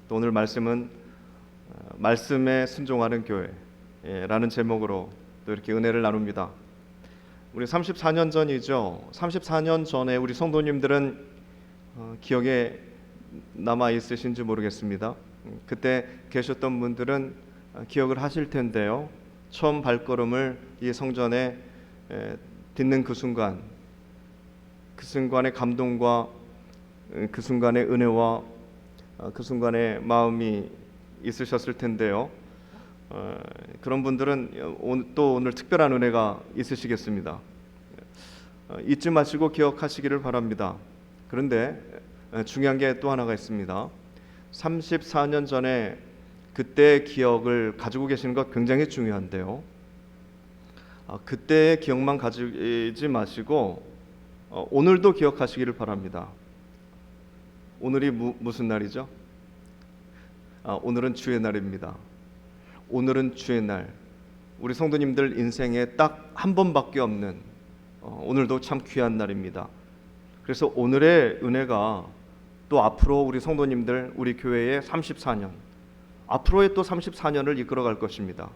또 오늘 말씀은 말씀에 순종하는 교회라는 제목으로 또 이렇게 은혜를 나눕니다. 우리 34년 전이죠. 34년 전에 우리 성도님들은 기억에 남아 있으신지 모르겠습니다. 그때 계셨던 분들은 기억을 하실 텐데요. 처음 발걸음을 이 성전에 딛는 그 순간의 감동과 그 순간의 은혜와 그 순간의 마음이 있으셨을 텐데요. 그런 분들은 또 오늘 특별한 은혜가 있으시겠습니다. 잊지 마시고 기억하시기를 바랍니다. 그런데 중요한 게 또 하나가 있습니다. 34년 전에 그때의 기억을 가지고 계시는 것 굉장히 중요한데요. 그때의 기억만 가지지 마시고 오늘도 기억하시기를 바랍니다. 오늘이 무슨 날이죠? 오늘은 주의 날입니다. 오늘은 주의 날. 우리 성도님들 인생에 딱 한 번밖에 없는 오늘도 참 귀한 날입니다. 그래서 오늘의 은혜가 또 앞으로 우리 성도님들, 우리 교회의 34년, 앞으로의 또 34년을 이끌어갈 것입니다.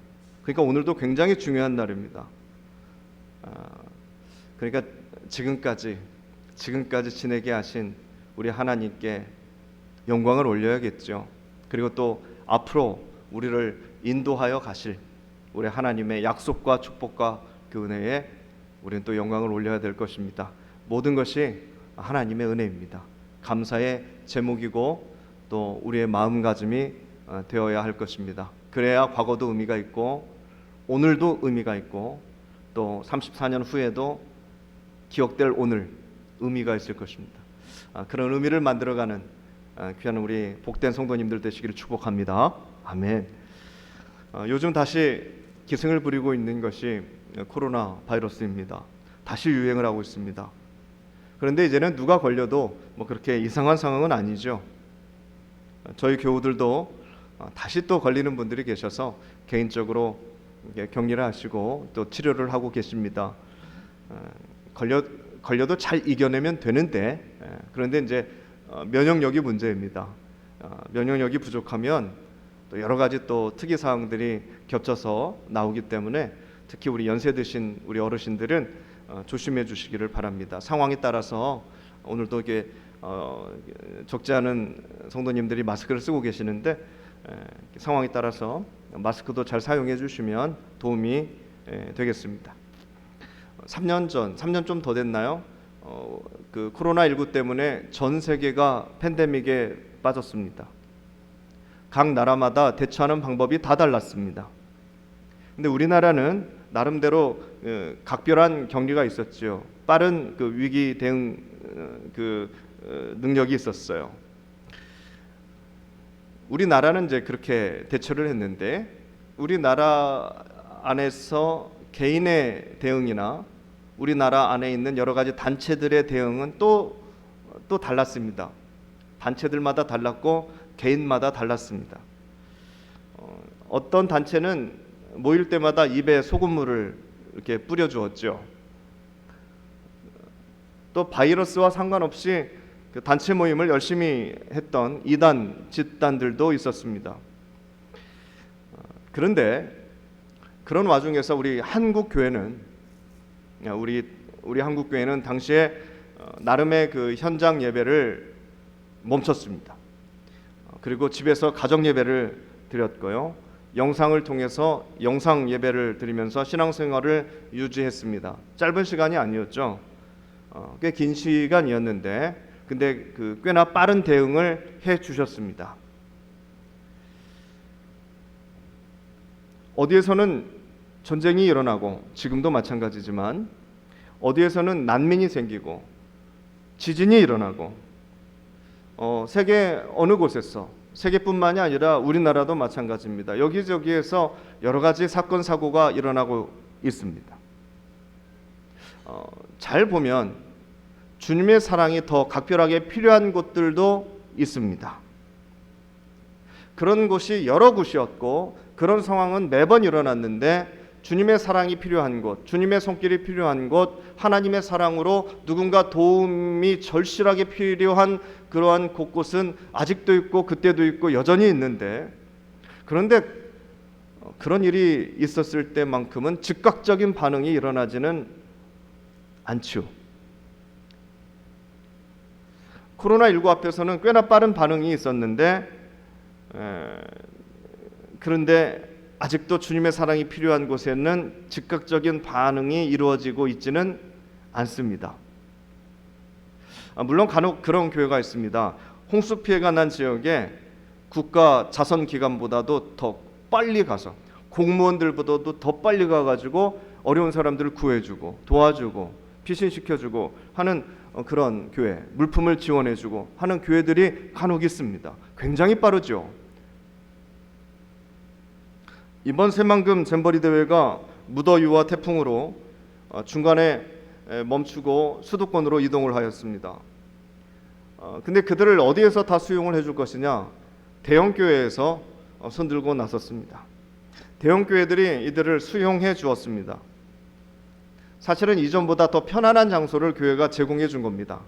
그러니까 오늘도 굉장히 중요한 날입니다. 그러니까 지금까지 지내게 하신 우리 하나님께 영광을 올려야겠죠. 그리고 또 앞으로 우리를 인도하여 가실 우리 하나님의 약속과 축복과 그 은혜에 우리는 또 영광을 올려야 될 것입니다. 모든 것이 하나님의 은혜입니다. 감사의 제목이고 또 우리의 마음가짐이 되어야 할 것입니다. 그래야 과거도 의미가 있고 오늘도 의미가 있고 또 34년 후에도 기억될 오늘 의미가 있을 것입니다. 그런 의미를 만들어가는 귀한 우리 복된 성도님들 되시기를 축복합니다. 아멘. 요즘 다시 기승을 부리고 있는 것이 코로나 바이러스입니다. 다시 유행을 하고 있습니다. 그런데 이제는 누가 걸려도 그렇게 이상한 상황은 아니죠. 저희 교우들도 다시 또 걸리는 분들이 계셔서 개인적으로 격리를 하시고 또 치료를 하고 계십니다. 걸려도 잘 이겨내면 되는데 그런데 이제 면역력이 문제입니다. 면역력이 부족하면 또 여러 가지 또 특이 사항들이 겹쳐서 나오기 때문에 특히 우리 연세 드신 우리 어르신들은 조심해 주시기를 바랍니다. 상황에 따라서 오늘도 이게 적지 않은 성도님들이 마스크를 쓰고 계시는데 상황에 따라서 마스크도 잘 사용해 주시면 도움이 되겠습니다. 3년 좀 더 됐나요? 그 코로나19 때문에 전 세계가 팬데믹에 빠졌습니다. 각 나라마다 대처하는 방법이 다 달랐습니다. 근데 우리나라는 나름대로 각별한 격리가 있었죠. 빠른 그 위기 대응 능력이 있었어요. 우리나라는 이제 그렇게 대처를 했는데 우리나라 안에서 개인의 대응이나 우리나라 안에 있는 여러 가지 단체들의 대응은 또 달랐습니다. 단체들마다 달랐고 개인마다 달랐습니다. 어떤 단체는 모일 때마다 입에 소금물을 이렇게 뿌려주었죠. 또 바이러스와 상관없이 그 단체 모임을 열심히 했던 이단, 집단들도 있었습니다. 그런데 그런 와중에서 우리 한국 교회는 당시에 나름의 그 현장 예배를 멈췄습니다. 그리고 집에서 가정 예배를 드렸고요. 영상을 통해서 영상 예배를 드리면서 신앙생활을 유지했습니다. 짧은 시간이 아니었죠. 꽤 긴 시간이었는데 근데 꽤나 빠른 대응을 해 주셨습니다. 어디에서는 전쟁이 일어나고 지금도 마찬가지지만 어디에서는 난민이 생기고 지진이 일어나고 세계 어느 곳에서 세계뿐만이 아니라 우리나라도 마찬가지입니다. 여기저기에서 여러 가지 사건 사고가 일어나고 있습니다. 잘 보면 주님의 사랑이 더 각별하게 필요한 곳들도 있습니다. 그런 곳이 여러 곳이었고 그런 상황은 매번 일어났는데 주님의 사랑이 필요한 곳, 주님의 손길이 필요한 곳, 하나님의 사랑으로 누군가 도움이 절실하게 필요한 그러한 곳곳은 아직도 있고 그때도 있고 여전히 있는데, 그런데 그런 일이 있었을 때만큼은 즉각적인 반응이 일어나지는 않죠. 코로나19 앞에서는 꽤나 빠른 반응이 있었는데, 그런데 아직도 주님의 사랑이 필요한 곳에는 즉각적인 반응이 이루어지고 있지는 않습니다. 물론 간혹 그런 교회가 있습니다. 홍수 피해가 난 지역에 국가 자선기관보다도 더 빨리 가서, 공무원들보다도 더 빨리 가가지고 어려운 사람들을 구해주고 도와주고 피신시켜주고 하는 그런 교회, 물품을 지원해주고 하는 교회들이 간혹 있습니다. 굉장히 빠르죠. 이번 새만금 잼버리 대회가 무더위와 태풍으로 중간에 멈추고 수도권으로 이동을 하였습니다. 근데 그들을 어디에서 다 수용을 해줄 것이냐? 대형 교회에서 손들고 나섰습니다. 대형 교회들이 이들을 수용해 주었습니다. 사실은 이전보다 더 편안한 장소를 교회가 제공해 준 겁니다.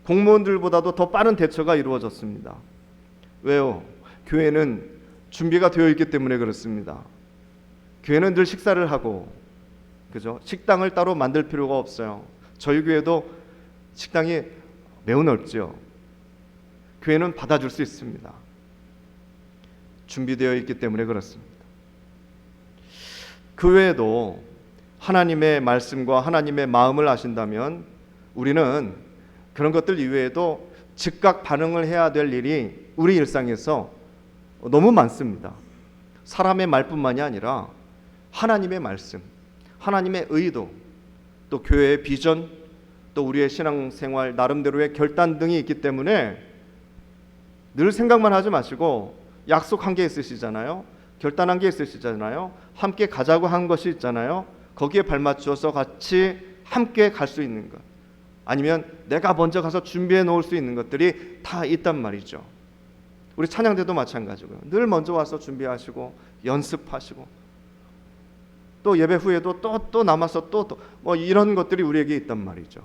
공무원들보다도 더 빠른 대처가 이루어졌습니다. 왜요? 교회는 준비가 되어 있기 때문에 그렇습니다. 교회는 늘 식사를 하고, 그죠? 식당을 따로 만들 필요가 없어요. 저희 교회도 식당이 매우 넓죠. 교회는 받아줄 수 있습니다. 준비되어 있기 때문에 그렇습니다. 그 외에도 하나님의 말씀과 하나님의 마음을 아신다면 우리는 그런 것들 이외에도 즉각 반응을 해야 될 일이 우리 일상에서 너무 많습니다. 사람의 말뿐만이 아니라 하나님의 말씀, 하나님의 의도, 또 교회의 비전, 또 우리의 신앙생활 나름대로의 결단 등이 있기 때문에 늘 생각만 하지 마시고 약속한 게 있으시잖아요. 결단한 게 있으시잖아요. 함께 가자고 한 것이 있잖아요. 거기에 발맞추어서 같이 함께 갈 수 있는 것, 아니면 내가 먼저 가서 준비해 놓을 수 있는 것들이 다 있단 말이죠. 우리 찬양대도 마찬가지고요. 늘 먼저 와서 준비하시고 연습하시고, 또 예배 후에도 또 남아서 또 뭐 이런 것들이 우리에게 있단 말이죠.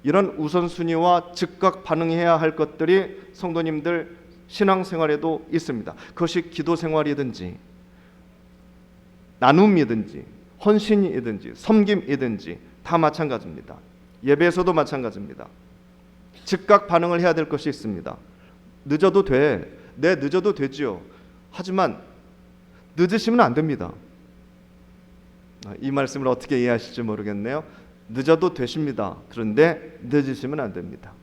이런 우선순위와 즉각 반응해야 할 것들이 성도님들 신앙생활에도 있습니다. 그것이 기도생활이든지 나눔이든지 헌신이든지 섬김이든지 다 마찬가지입니다. 예배에서도 마찬가지입니다. 즉각 반응을 해야 될 것이 있습니다. 늦어도 돼. 네, 늦어도 되지요. 하지만 늦으시면 안 됩니다. 이 말씀을 어떻게 이해하실지 모르겠네요. 늦어도 되십니다. 그런데 늦으시면 안 됩니다.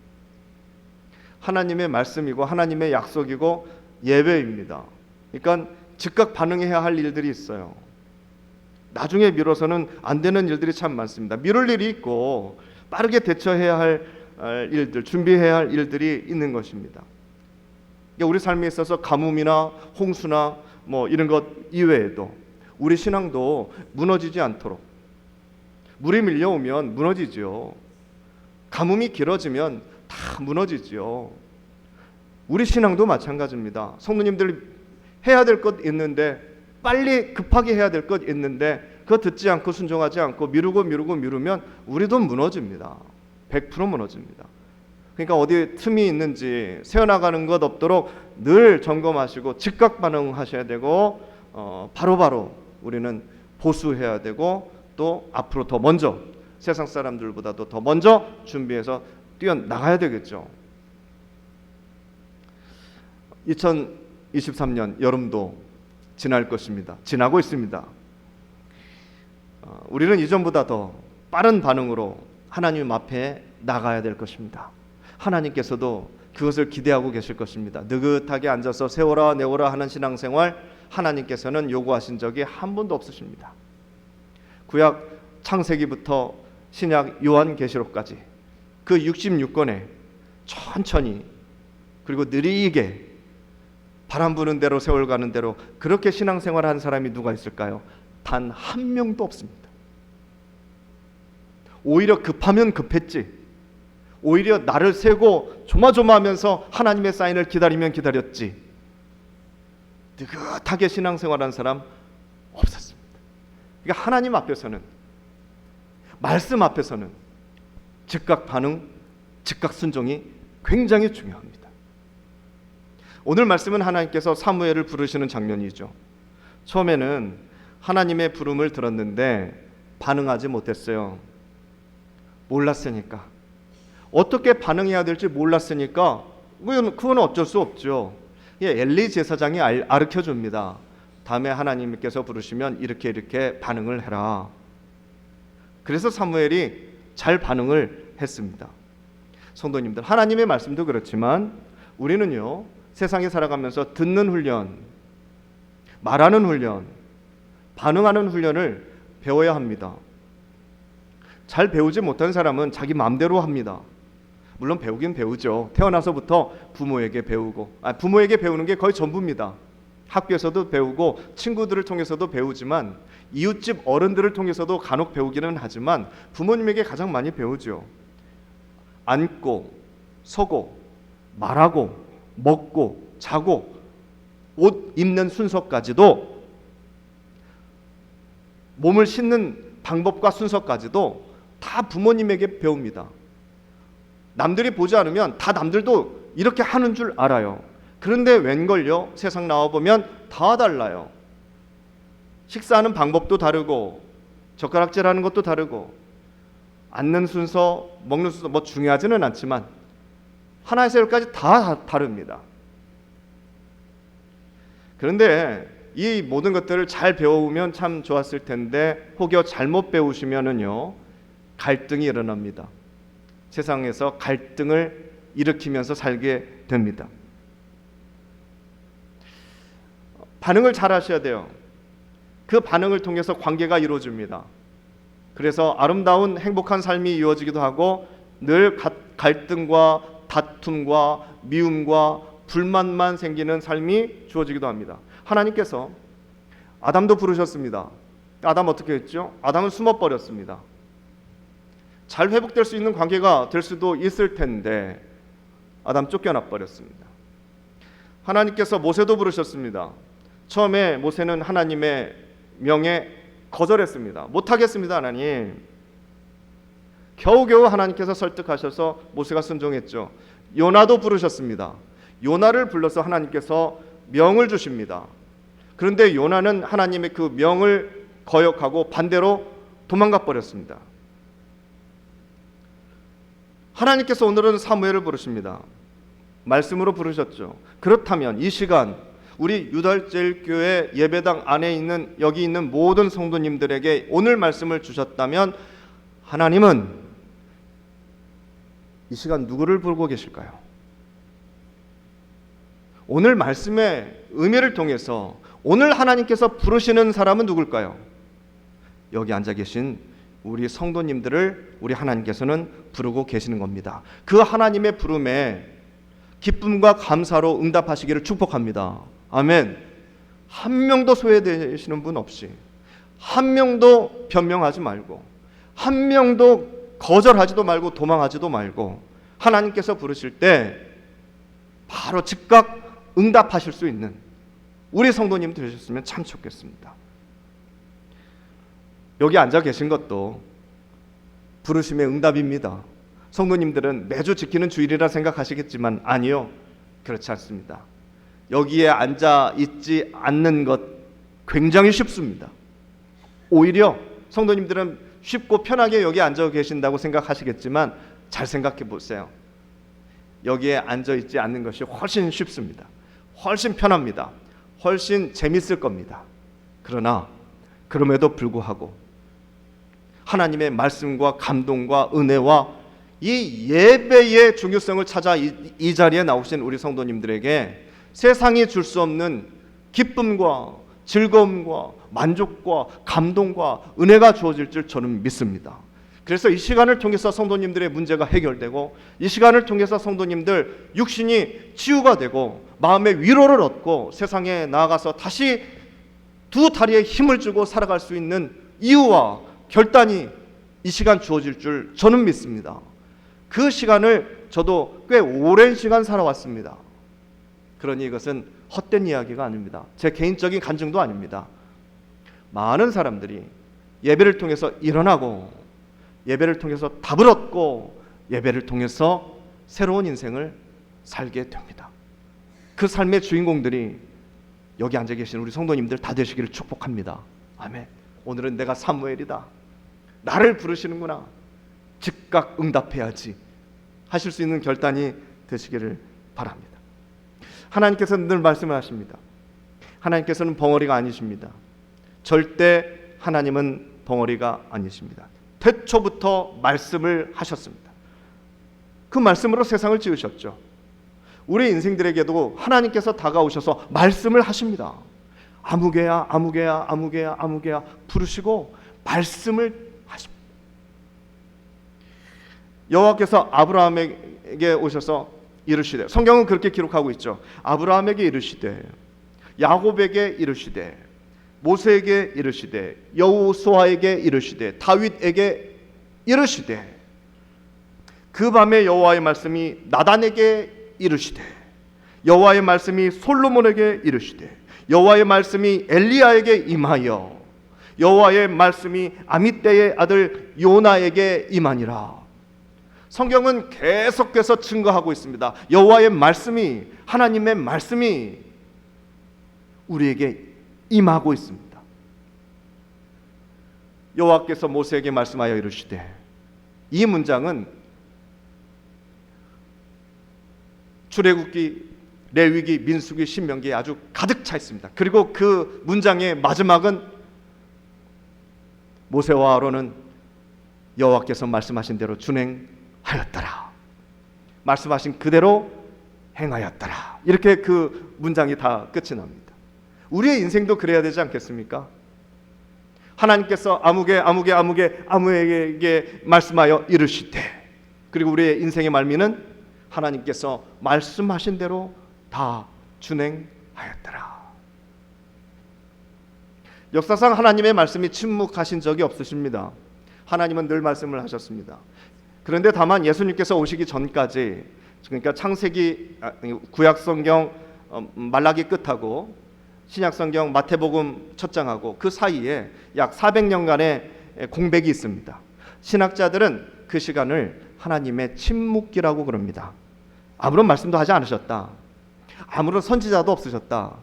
하나님의 말씀이고 하나님의 약속이고 예배입니다. 그러니까 즉각 반응해야 할 일들이 있어요. 나중에 미뤄서는 안 되는 일들이 참 많습니다. 미룰 일이 있고 빠르게 대처해야 할 일들, 준비해야 할 일들이 있는 것입니다. 우리 삶에 있어서 가뭄이나 홍수나 뭐 이런 것 이외에도 우리 신앙도 무너지지 않도록, 물이 밀려오면 무너지죠. 가뭄이 길어지면 다 무너지죠. 우리 신앙도 마찬가지입니다. 성도님들 해야 될 것 있는데, 빨리 급하게 해야 될 것 있는데 그거 듣지 않고 순종하지 않고 미루면 우리도 무너집니다. 100% 무너집니다. 그러니까 어디 틈이 있는지 새어나가는 것 없도록 늘 점검하시고 즉각 반응하셔야 되고, 바로바로 우리는 보수해야 되고, 또 앞으로 더 먼저 세상 사람들보다도 더 먼저 준비해서 뛰어나가야 되겠죠. 2023년 여름도 지날 것입니다. 지나고 있습니다. 우리는 이전보다 더 빠른 반응으로 하나님 앞에 나가야 될 것입니다. 하나님께서도 그것을 기대하고 계실 것입니다. 느긋하게 앉아서 세워라 내워라 하는 신앙생활 하나님께서는 요구하신 적이 한 번도 없으십니다. 구약 창세기부터 신약 요한계시록까지 그 66권에 천천히 그리고 느리게 바람 부는 대로 세월 가는 대로 그렇게 신앙생활한 사람이 누가 있을까요? 단 한 명도 없습니다. 오히려 급하면 급했지, 오히려 나를 세고 조마조마하면서 하나님의 사인을 기다리면 기다렸지, 느긋하게 신앙생활한 사람 없었습니다. 그러니까 하나님 앞에서는, 말씀 앞에서는 즉각 반응, 즉각 순종이 굉장히 중요합니다. 오늘 말씀은 하나님께서 사무엘을 부르시는 장면이죠. 처음에는 하나님의 부름을 들었는데 반응하지 못했어요. 몰랐으니까. 어떻게 반응해야 될지 몰랐으니까 그건 어쩔 수 없죠. 엘리 제사장이 가르쳐 줍니다. 다음에 하나님께서 부르시면 이렇게 반응을 해라. 그래서 사무엘이 잘 반응을 했습니다. 성도님들, 하나님의 말씀도 그렇지만 우리는요, 세상에 살아가면서 듣는 훈련, 말하는 훈련, 반응하는 훈련을 배워야 합니다. 잘 배우지 못한 사람은 자기 마음대로 합니다. 물론 배우긴 배우죠. 태어나서부터 부모에게 배우는 게 거의 전부입니다. 학교에서도 배우고 친구들을 통해서도 배우지만 이웃집 어른들을 통해서도 간혹 배우기는 하지만 부모님에게 가장 많이 배우죠. 앉고 서고 말하고 먹고 자고 옷 입는 순서까지도, 몸을 씻는 방법과 순서까지도 다 부모님에게 배웁니다. 남들이 보지 않으면 다 남들도 이렇게 하는 줄 알아요. 그런데 웬걸요? 세상 나와보면 다 달라요. 식사하는 방법도 다르고 젓가락질하는 것도 다르고 앉는 순서, 먹는 순서 뭐 중요하지는 않지만 하나에서 열까지 다 다릅니다. 그런데 이 모든 것들을 잘 배우면 참 좋았을 텐데 혹여 잘못 배우시면은요, 갈등이 일어납니다. 세상에서 갈등을 일으키면서 살게 됩니다. 반응을 잘 하셔야 돼요. 그 반응을 통해서 관계가 이루어집니다. 그래서 아름다운 행복한 삶이 이루어지기도 하고 늘 갈등과 다툼과 미움과 불만만 생기는 삶이 주어지기도 합니다. 하나님께서 아담도 부르셨습니다. 아담 어떻게 했죠? 아담은 숨어버렸습니다. 잘 회복될 수 있는 관계가 될 수도 있을 텐데 아담 쫓겨나 버렸습니다. 하나님께서 모세도 부르셨습니다. 처음에 모세는 하나님의 명에 거절했습니다. 못하겠습니다, 하나님. 겨우겨우 하나님께서 설득하셔서 모세가 순종했죠. 요나도 부르셨습니다. 요나를 불러서 하나님께서 명을 주십니다. 그런데 요나는 하나님의 그 명을 거역하고 반대로 도망가 버렸습니다. 하나님께서 오늘은 사무엘을 부르십니다. 말씀으로 부르셨죠. 그렇다면 이 시간 우리 유달제일교회 예배당 안에 있는 여기 있는 모든 성도님들에게 오늘 말씀을 주셨다면 하나님은 이 시간 누구를 부르고 계실까요? 오늘 말씀의 의미를 통해서 오늘 하나님께서 부르시는 사람은 누굴까요? 여기 앉아 계신 우리 성도님들을 우리 하나님께서는 부르고 계시는 겁니다. 그 하나님의 부름에 기쁨과 감사로 응답하시기를 축복합니다. 아멘. 한 명도 소외되시는 분 없이, 한 명도 변명하지 말고, 한 명도 거절하지도 말고 도망하지도 말고 하나님께서 부르실 때 바로 즉각 응답하실 수 있는 우리 성도님 되셨으면 참 좋겠습니다. 여기 앉아 계신 것도 부르심의 응답입니다. 성도님들은 매주 지키는 주일이라 생각하시겠지만 아니요, 그렇지 않습니다. 여기에 앉아 있지 않는 것 굉장히 쉽습니다. 오히려 성도님들은 쉽고 편하게 여기 앉아 계신다고 생각하시겠지만 잘 생각해 보세요. 여기에 앉아 있지 않는 것이 훨씬 쉽습니다. 훨씬 편합니다. 훨씬 재밌을 겁니다. 그러나 그럼에도 불구하고 하나님의 말씀과 감동과 은혜와 이 예배의 중요성을 찾아 이 자리에 나오신 우리 성도님들에게 세상이 줄 수 없는 기쁨과 즐거움과 만족과 감동과 은혜가 주어질 줄 저는 믿습니다. 그래서 이 시간을 통해서 성도님들의 문제가 해결되고 이 시간을 통해서 성도님들 육신이 치유가 되고 마음의 위로를 얻고 세상에 나아가서 다시 두 다리에 힘을 주고 살아갈 수 있는 이유와 결단이 이 시간 주어질 줄 저는 믿습니다. 그 시간을 저도 꽤 오랜 시간 살아왔습니다. 그러니 이것은 헛된 이야기가 아닙니다. 제 개인적인 간증도 아닙니다. 많은 사람들이 예배를 통해서 일어나고 예배를 통해서 답을 얻고 예배를 통해서 새로운 인생을 살게 됩니다. 그 삶의 주인공들이 여기 앉아 계신 우리 성도님들 다 되시기를 축복합니다. 아멘. 오늘은 내가 사무엘이다, 나를 부르시는구나, 즉각 응답해야지 하실 수 있는 결단이 되시기를 바랍니다. 하나님께서는 늘 말씀을 하십니다. 하나님께서는 벙어리가 아니십니다. 절대 하나님은 벙어리가 아니십니다. 태초부터 말씀을 하셨습니다. 그 말씀으로 세상을 지으셨죠. 우리 인생들에게도 하나님께서 다가오셔서 말씀을 하십니다. 아무개야 아무개야 아무개야 아무개야 부르시고 말씀을 하십니다. 여호와께서 아브라함에게 오셔서 이르시되, 성경은 그렇게 기록하고 있죠. 아브라함에게 이르시되, 야곱에게 이르시되, 모세에게 이르시되, 여호수아에게 이르시되, 다윗에게 이르시되, 그 밤에 여호와의 말씀이 나단에게 이르시되, 여호와의 말씀이 솔로몬에게 이르시되, 여호와의 말씀이 엘리야에게 임하여 여호와의 말씀이 아미떼의 아들 요나에게 임하니라. 성경은 계속해서 증거하고 있습니다. 여호와의 말씀이, 하나님의 말씀이 우리에게 임하고 있습니다. 여호와께서 모세에게 말씀하여 이르시되, 이 문장은 출애굽기, 레위기, 민수기, 신명기에 아주 가득 차 있습니다. 그리고 그 문장의 마지막은 모세와 아론은 여호와께서 말씀하신 대로 준행하였더라, 말씀하신 그대로 행하였더라. 이렇게 그 문장이 다 끝이 납니다. 우리의 인생도 그래야 되지 않겠습니까? 하나님께서 아무에게 말씀하여 이르시되, 그리고 우리의 인생의 말미는 하나님께서 말씀하신 대로 다 준행하였더라. 역사상 하나님의 말씀이 침묵하신 적이 없으십니다. 하나님은 늘 말씀을 하셨습니다. 그런데 다만 예수님께서 오시기 전까지, 그러니까 창세기, 구약성경 말라기 끝하고 신약성경 마태복음 첫 장하고 그 사이에 약 400년간의 공백이 있습니다. 신학자들은 그 시간을 하나님의 침묵기라고 그럽니다. 아무런 말씀도 하지 않으셨다, 아무런 선지자도 없으셨다,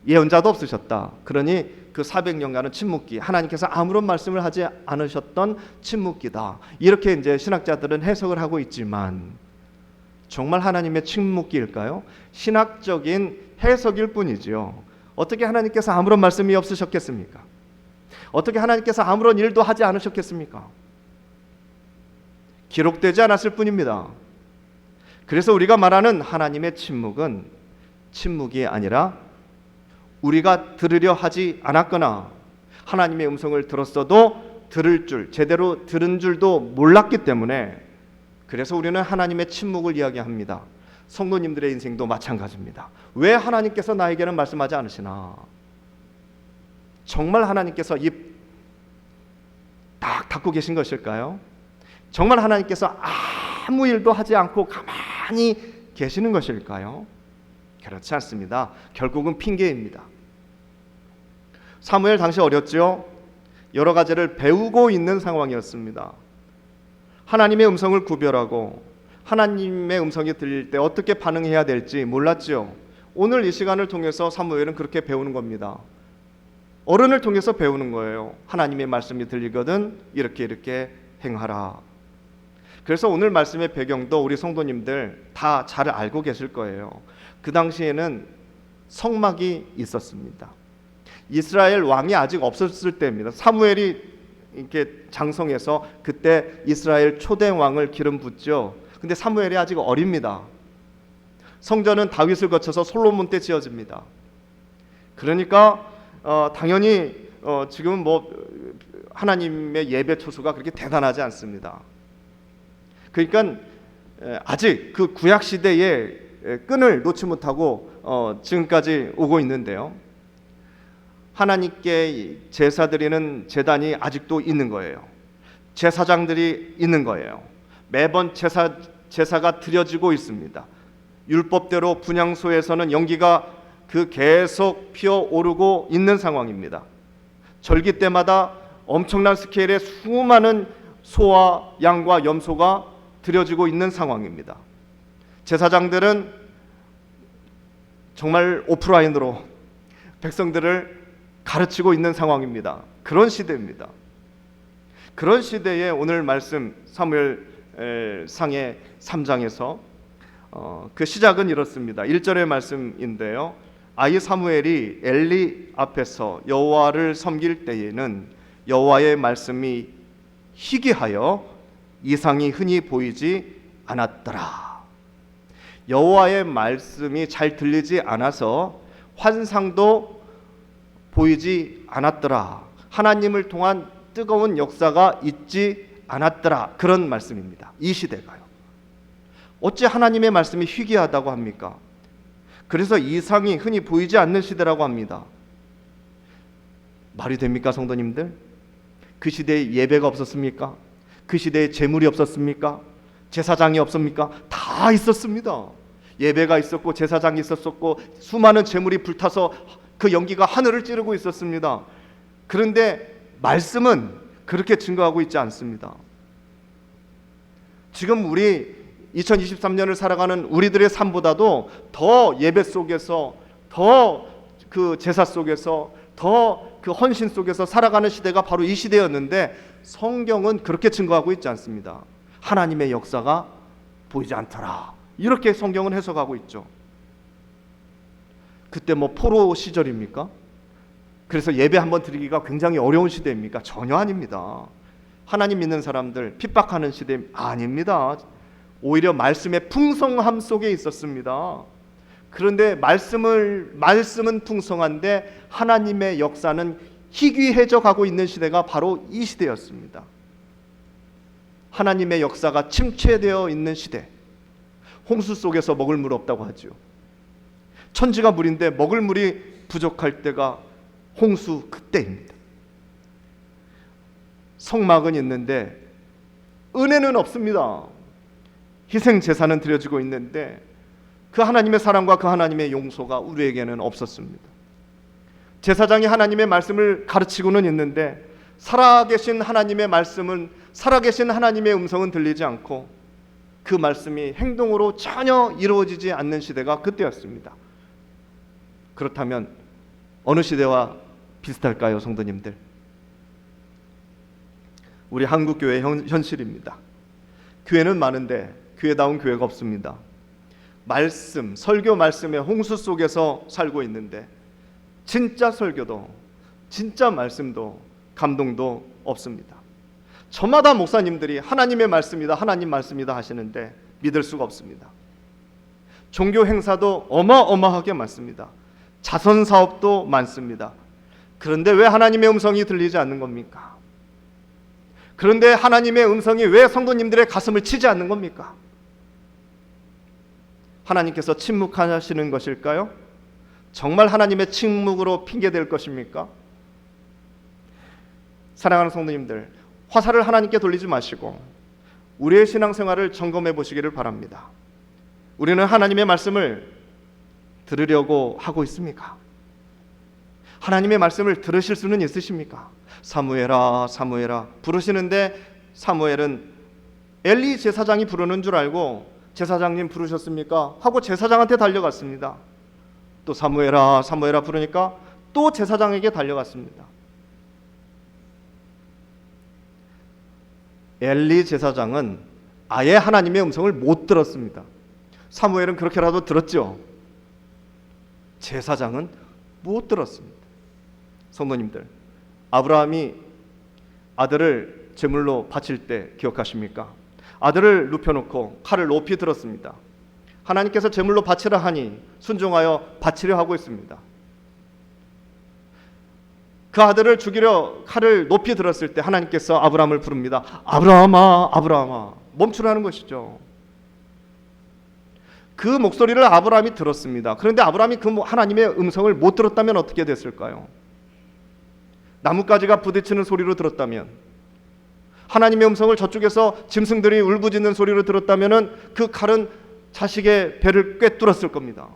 예언자도 없으셨다. 그러니 그 400년간은 침묵기, 하나님께서 아무런 말씀을 하지 않으셨던 침묵기다. 이렇게 이제 신학자들은 해석을 하고 있지만, 정말 하나님의 침묵기일까요? 신학적인 해석일 뿐이지요. 어떻게 하나님께서 아무런 말씀이 없으셨겠습니까? 어떻게 하나님께서 아무런 일도 하지 않으셨겠습니까? 기록되지 않았을 뿐입니다. 그래서 우리가 말하는 하나님의 침묵은 침묵이 아니라 우리가 들으려 하지 않았거나 하나님의 음성을 들었어도 들을 줄, 제대로 들은 줄도 몰랐기 때문에, 그래서 우리는 하나님의 침묵을 이야기합니다. 성도님들의 인생도 마찬가지입니다. 왜 하나님께서 나에게는 말씀하지 않으시나? 정말 하나님께서 입 딱 닫고 계신 것일까요? 정말 하나님께서 아무 일도 하지 않고 가만히 계시는 것일까요? 그렇지 않습니다. 결국은 핑계입니다. 사무엘 당시 어렸죠. 여러 가지를 배우고 있는 상황이었습니다. 하나님의 음성을 구별하고 하나님의 음성이 들릴 때 어떻게 반응해야 될지 몰랐죠. 오늘 이 시간을 통해서 사무엘은 그렇게 배우는 겁니다. 어른을 통해서 배우는 거예요. 하나님의 말씀이 들리거든 이렇게 행하라. 그래서 오늘 말씀의 배경도 우리 성도님들 다 잘 알고 계실 거예요. 그 당시에는 성막이 있었습니다. 이스라엘 왕이 아직 없었을 때입니다. 사무엘이 이렇게 장성해서 그때 이스라엘 초대 왕을 기름 붓죠. 근데 사무엘이 아직 어립니다. 성전은 다윗을 거쳐서 솔로몬 때 지어집니다. 그러니까 당연히 지금은 뭐 하나님의 예배 초수가 그렇게 대단하지 않습니다. 그러니까 아직 그 구약 시대의 끈을 놓지 못하고 지금까지 오고 있는데요. 하나님께 제사 드리는 제단이 아직도 있는 거예요. 제사장들이 있는 거예요. 매번 제사가 드려지고 있습니다. 율법대로 분향소에서는 연기가 계속 피어오르고 있는 상황입니다. 절기 때마다 엄청난 스케일의 수많은 소와 양과 염소가 드려지고 있는 상황입니다. 제사장들은 정말 오프라인으로 백성들을 가르치고 있는 상황입니다. 그런 시대입니다. 그런 시대에 오늘 말씀 사무엘 상의 3장에서 그 시작은 이렇습니다. 1절의 말씀인데요. 아이 사무엘이 엘리 앞에서 여호와를 섬길 때에는 여호와의 말씀이 희귀하여 이상이 흔히 보이지 않았더라. 여호와의 말씀이 잘 들리지 않아서 환상도 보이지 않았더라. 하나님을 통한 뜨거운 역사가 있지 않았더라. 그런 말씀입니다. 이 시대가요. 어찌 하나님의 말씀이 희귀하다고 합니까? 그래서 이상이 흔히 보이지 않는 시대라고 합니다. 말이 됩니까, 성도님들? 그 시대에 예배가 없었습니까? 그 시대에 제물이 없었습니까? 제사장이 없습니까? 다 있었습니다. 예배가 있었고 제사장이 있었고 수많은 제물이 불타서 그 연기가 하늘을 찌르고 있었습니다. 그런데 말씀은 그렇게 증거하고 있지 않습니다. 지금 우리 2023년을 살아가는 우리들의 삶보다도 더 예배 속에서, 더 그 제사 속에서, 더 그 헌신 속에서 살아가는 시대가 바로 이 시대였는데 성경은 그렇게 증거하고 있지 않습니다. 하나님의 역사가 보이지 않더라. 이렇게 성경은 해석하고 있죠. 그때 뭐 포로 시절입니까? 그래서 예배 한번 드리기가 굉장히 어려운 시대입니까? 전혀 아닙니다. 하나님 믿는 사람들 핍박하는 시대 아닙니다. 오히려 말씀의 풍성함 속에 있었습니다. 그런데 말씀은 풍성한데 하나님의 역사는 희귀해져 가고 있는 시대가 바로 이 시대였습니다. 하나님의 역사가 침체되어 있는 시대. 홍수 속에서 먹을 물 없다고 하죠. 천지가 물인데 먹을 물이 부족할 때가 홍수 그때입니다. 성막은 있는데 은혜는 없습니다. 희생 제사는 드려지고 있는데 그 하나님의 사랑과 그 하나님의 용서가 우리에게는 없었습니다. 제사장이 하나님의 말씀을 가르치고는 있는데 살아계신 하나님의 말씀은, 살아계신 하나님의 음성은 들리지 않고 그 말씀이 행동으로 전혀 이루어지지 않는 시대가 그때였습니다. 그렇다면 어느 시대와 비슷할까요, 성도님들? 우리 한국교회의 현실입니다. 교회는 많은데 교회다운 교회가 없습니다. 말씀, 설교 말씀의 홍수 속에서 살고 있는데 진짜 설교도, 진짜 말씀도, 감동도 없습니다. 저마다 목사님들이 하나님의 말씀이다, 하나님 말씀이다 하시는데 믿을 수가 없습니다. 종교 행사도 어마어마하게 많습니다. 자선 사업도 많습니다. 그런데 왜 하나님의 음성이 들리지 않는 겁니까? 그런데 하나님의 음성이 왜 성도님들의 가슴을 치지 않는 겁니까? 하나님께서 침묵하시는 것일까요? 정말 하나님의 침묵으로 핑계댈 것입니까? 사랑하는 성도님들, 화살을 하나님께 돌리지 마시고 우리의 신앙생활을 점검해 보시기를 바랍니다. 우리는 하나님의 말씀을 들으려고 하고 있습니까? 하나님의 말씀을 들으실 수는 있으십니까? 사무엘아 사무엘아 부르시는데 사무엘은 엘리 제사장이 부르는 줄 알고 제사장님 부르셨습니까? 하고 제사장한테 달려갔습니다. 또 사무엘아 사무엘아 부르니까 또 제사장에게 달려갔습니다. 엘리 제사장은 아예 하나님의 음성을 못 들었습니다. 사무엘은 그렇게라도 들었죠. 제사장은 못 들었습니다. 성도님들, 아브라함이 아들을 제물로 바칠 때 기억하십니까? 아들을 눕혀놓고 칼을 높이 들었습니다. 하나님께서 제물로 바치라 하니 순종하여 바치려 하고 있습니다. 그 아들을 죽이려 칼을 높이 들었을 때 하나님께서 아브라함을 부릅니다. 아브라함아 아브라함아, 멈추라는 것이죠. 그 목소리를 아브라함이 들었습니다. 그런데 아브라함이 그 하나님의 음성을 못 들었다면 어떻게 됐을까요? 나뭇가지가 부딪히는 소리로 들었다면, 하나님의 음성을 저쪽에서 짐승들이 울부짖는 소리로 들었다면 그 칼은 자식의 배를 꿰뚫었을 겁니다.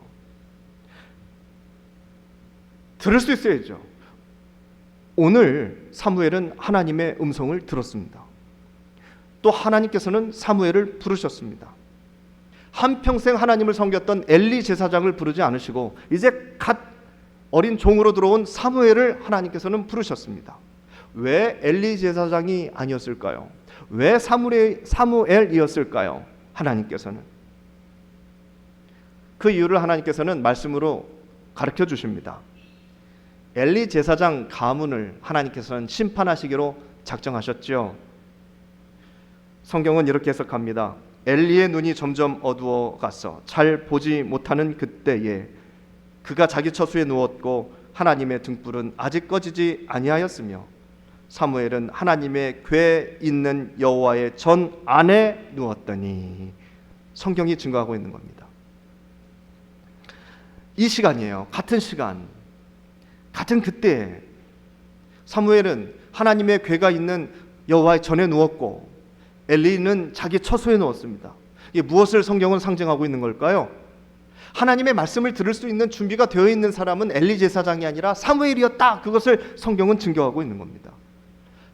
들을 수 있어야죠. 오늘 사무엘은 하나님의 음성을 들었습니다. 또 하나님께서는 사무엘을 부르셨습니다. 한평생 하나님을 섬겼던 엘리 제사장을 부르지 않으시고 이제 갓 어린 종으로 들어온 사무엘을 하나님께서는 부르셨습니다. 왜 엘리 제사장이 아니었을까요? 왜 사무엘이었을까요? 하나님께서는 그 이유를 하나님께서는 말씀으로 가르쳐 주십니다. 엘리 제사장 가문을 하나님께서는 심판하시기로 작정하셨죠. 성경은 이렇게 해석합니다. 엘리의 눈이 점점 어두워 갔어. 잘 보지 못하는 그때에 그가 자기 처소에 누웠고 하나님의 등불은 아직 꺼지지 아니하였으며 사무엘은 하나님의 궤 있는 여호와의 전 안에 누웠더니 성경이 증거하고 있는 겁니다. 이 시간이에요. 같은 시간, 같은 그때 사무엘은 하나님의 궤가 있는 여호와의 전에 누웠고 엘리는 자기 처소에 누웠습니다. 이게 무엇을 성경은 상징하고 있는 걸까요? 하나님의 말씀을 들을 수 있는 준비가 되어 있는 사람은 엘리 제사장이 아니라 사무엘이었다. 그것을 성경은 증거하고 있는 겁니다.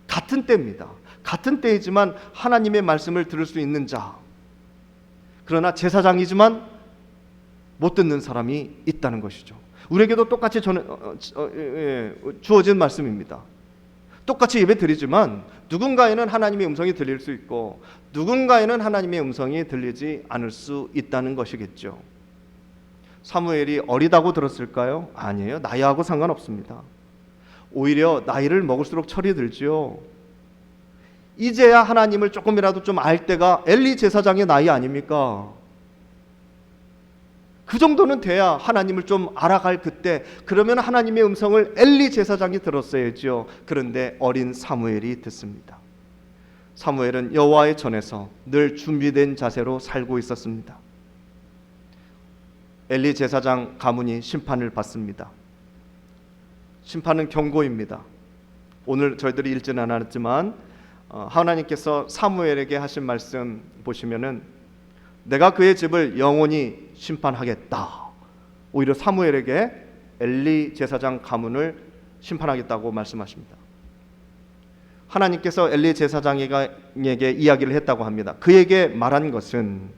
같은 때입니다. 같은 때이지만 하나님의 말씀을 들을 수 있는 자, 그러나 제사장이지만 못 듣는 사람이 있다는 것이죠. 우리에게도 똑같이 주어진 말씀입니다. 똑같이 예배 드리지만 누군가에는 하나님의 음성이 들릴 수 있고 누군가에는 하나님의 음성이 들리지 않을 수 있다는 것이겠죠. 사무엘이 어리다고 들었을까요? 아니에요. 나이하고 상관없습니다. 오히려 나이를 먹을수록 철이 들지요. 이제야 하나님을 조금이라도 좀 알 때가 엘리 제사장의 나이 아닙니까? 그 정도는 돼야 하나님을 좀 알아갈 그때, 그러면 하나님의 음성을 엘리 제사장이 들었어야죠. 그런데 어린 사무엘이 듣습니다. 사무엘은 여호와의 전에서 늘 준비된 자세로 살고 있었습니다. 엘리 제사장 가문이 심판을 받습니다. 심판은 경고입니다. 오늘 저희들이 읽지는 않았지만 하나님께서 사무엘에게 하신 말씀 보시면은 내가 그의 집을 영원히 심판하겠다. 오히려 사무엘에게 엘리 제사장 가문을 심판하겠다고 말씀하십니다. 하나님께서 엘리 제사장에게 이야기를 했다고 합니다. 그에게 말한 것은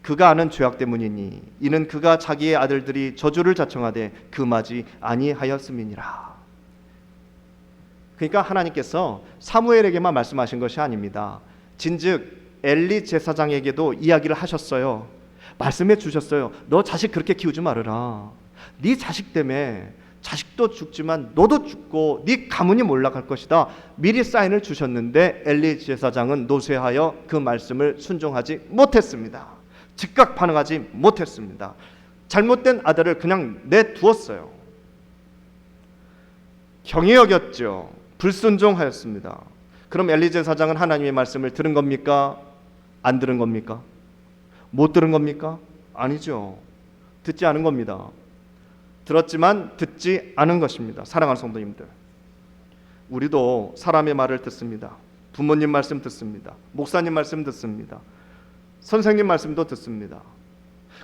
그가 아는 죄악 때문이니 이는 그가 자기의 아들들이 저주를 자청하되 금하지 아니하였음이니라. 그러니까 하나님께서 사무엘에게만 말씀하신 것이 아닙니다. 진즉 엘리 제사장에게도 이야기를 하셨어요. 말씀해 주셨어요. 너 자식 그렇게 키우지 말아라. 네 자식 때문에 자식도 죽지만 너도 죽고 네 가문이 몰락할 것이다. 미리 사인을 주셨는데 엘리 제사장은 노쇠하여 그 말씀을 순종하지 못했습니다. 즉각 반응하지 못했습니다. 잘못된 아들을 그냥 내두었어요. 경히 여겼죠. 불순종하였습니다. 그럼 엘리 제사장은 하나님의 말씀을 들은 겁니까? 안 들은 겁니까? 못 들은 겁니까? 아니죠. 듣지 않은 겁니다. 들었지만 듣지 않은 것입니다. 사랑하는 성도님들, 우리도 사람의 말을 듣습니다. 부모님 말씀 듣습니다. 목사님 말씀 듣습니다. 선생님 말씀도 듣습니다.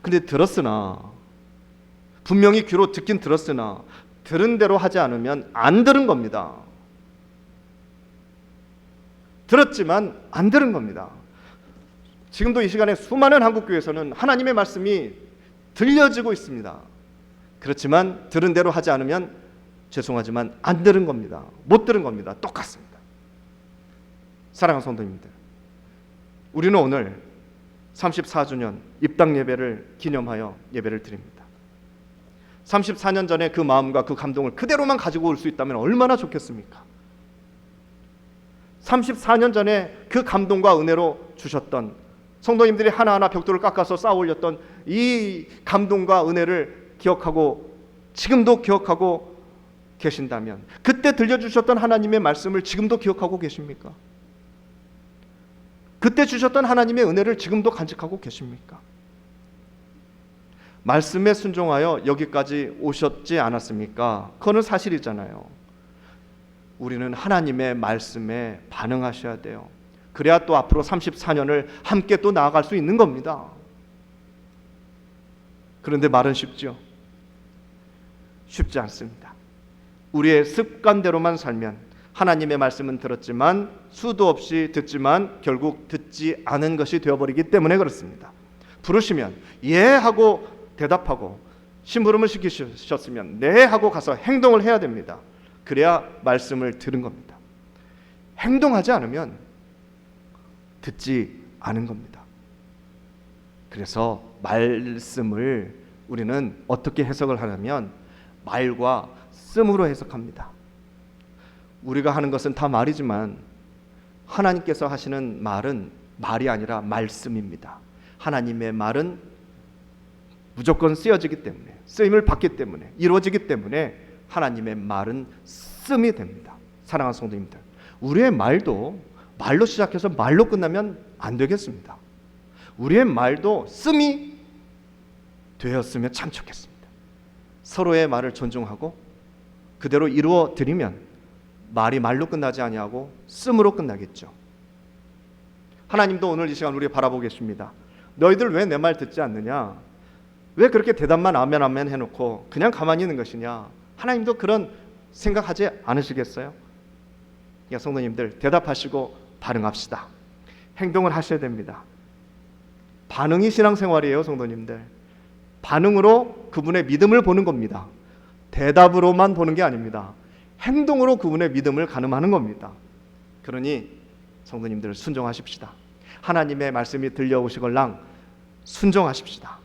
근데 들었으나, 분명히 귀로 듣긴 들었으나 들은 대로 하지 않으면 안 들은 겁니다. 들었지만 안 들은 겁니다. 지금도 이 시간에 수많은 한국교회에서는 하나님의 말씀이 들려지고 있습니다. 그렇지만 들은 대로 하지 않으면 죄송하지만 안 들은 겁니다. 못 들은 겁니다. 똑같습니다. 사랑하는 성도님들, 우리는 오늘 34주년 입당 예배를 기념하여 예배를 드립니다. 34년 전에 그 마음과 그 감동을 그대로만 가지고 올 수 있다면 얼마나 좋겠습니까? 34년 전에 그 감동과 은혜로 주셨던, 성도님들이 하나하나 벽돌을 깎아서 쌓아 올렸던 이 감동과 은혜를 기억하고 지금도 기억하고 계신다면, 그때 들려주셨던 하나님의 말씀을 지금도 기억하고 계십니까? 그때 주셨던 하나님의 은혜를 지금도 간직하고 계십니까? 말씀에 순종하여 여기까지 오셨지 않았습니까? 그거는 사실이잖아요. 우리는 하나님의 말씀에 반응하셔야 돼요. 그래야 또 앞으로 34년을 함께 또 나아갈 수 있는 겁니다. 그런데 말은 쉽죠? 쉽지 않습니다. 우리의 습관대로만 살면 하나님의 말씀은 들었지만 수도 없이 듣지만 결국 듣지 않은 것이 되어버리기 때문에 그렇습니다. 부르시면 예 하고 대답하고, 심부름을 시키셨으면 네 하고 가서 행동을 해야 됩니다. 그래야 말씀을 들은 겁니다. 행동하지 않으면 듣지 않은 겁니다. 그래서 말씀을 우리는 어떻게 해석을 하냐면 말과 씀으로 해석합니다. 우리가 하는 것은 다 말이지만 하나님께서 하시는 말은 말이 아니라 말씀입니다. 하나님의 말은 무조건 쓰여지기 때문에, 쓰임을 받기 때문에, 이루어지기 때문에 하나님의 말은 씀이 됩니다. 사랑하는 성도님들, 우리의 말도 말로 시작해서 말로 끝나면 안 되겠습니다. 우리의 말도 씀이 되었으면 참 좋겠습니다. 서로의 말을 존중하고 그대로 이루어 드리면 말이 말로 끝나지 아니하고 씀으로 끝나겠죠. 하나님도 오늘 이 시간 우리 바라보고 계십니다. 너희들 왜 내 말 듣지 않느냐? 왜 그렇게 대답만 아멘 아멘 해놓고 그냥 가만히 있는 것이냐? 하나님도 그런 생각하지 않으시겠어요? 그러니까 성도님들, 대답하시고 반응합시다. 행동을 하셔야 됩니다. 반응이 신앙생활이에요, 성도님들. 반응으로 그분의 믿음을 보는 겁니다. 대답으로만 보는 게 아닙니다. 행동으로 그분의 믿음을 가늠하는 겁니다. 그러니 성도님들, 순종하십시다. 하나님의 말씀이 들려오시걸랑 순종하십시다.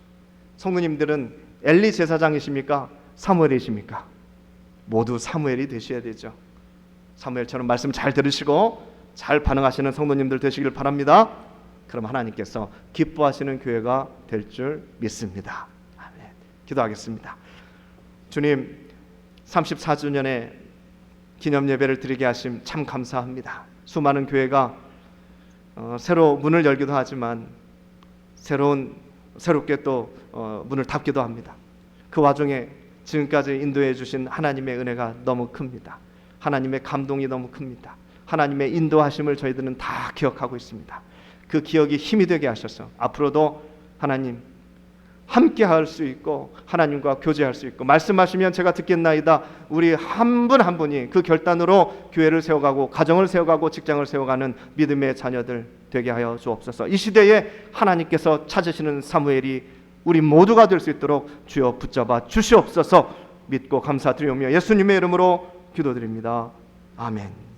성도님들은 엘리 제사장이십니까? 사무엘이십니까? 모두 사무엘이 되셔야 되죠. 사무엘처럼 말씀 잘 들으시고 잘 반응하시는 성도님들 되시길 바랍니다. 그럼 하나님께서 기뻐하시는 교회가 될 줄 믿습니다. 아멘. 기도하겠습니다. 주님, 34주년의 기념 예배를 드리게 하심 참 감사합니다. 수많은 교회가 새로 문을 열기도 하지만 새롭게 또 문을 닫기도 합니다. 그 와중에 지금까지 인도해 주신 하나님의 은혜가 너무 큽니다. 하나님의 감동이 너무 큽니다. 하나님의 인도하심을 저희들은 다 기억하고 있습니다. 그 기억이 힘이 되게 하셔서 앞으로도 하나님 함께 할 수 있고 하나님과 교제할 수 있고, 말씀하시면 제가 듣겠나이다, 우리 한 분 한 분이 그 결단으로 교회를 세워가고 가정을 세워가고 직장을 세워가는 믿음의 자녀들 되게 하여 주옵소서. 이 시대에 하나님께서 찾으시는 사무엘이 우리 모두가 될 수 있도록 주여 붙잡아 주시옵소서. 믿고 감사드리오며 예수님의 이름으로 기도드립니다. 아멘.